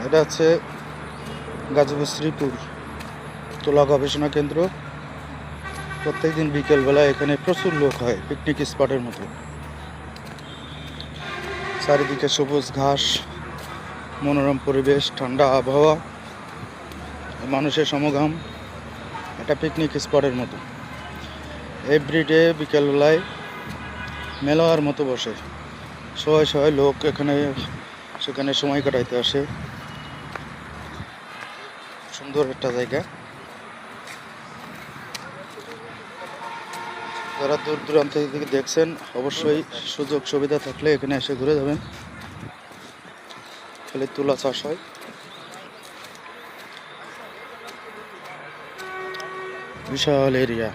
এটা হচ্ছে গাজীপুর শ্রীপুর তুলা গবেষণা কেন্দ্র। প্রত্যেকদিন বিকেলবেলা এখানে প্রচুর লোক হয়, পিকনিক স্পটের মতো। চারিদিকে সবুজ ঘাস, মনোরম পরিবেশ, ঠান্ডা আবহাওয়া, মানুষের সমাগম। একটা পিকনিক স্পটের মতো। এভরিডে বিকেলবেলায় মেলার মতো বসে, শয়ে শয়ে লোক এখানে সেখানে সময় কাটাইতে আসে। সুন্দর একটা জায়গা। যারা দূর দূরান্ত থেকে দেখছেন, অবশ্যই সুযোগ সুবিধা থাকলে এখানে এসে ঘুরে যাবেন। খালি তুলা চাষ হয়। বিশাল এরিয়া।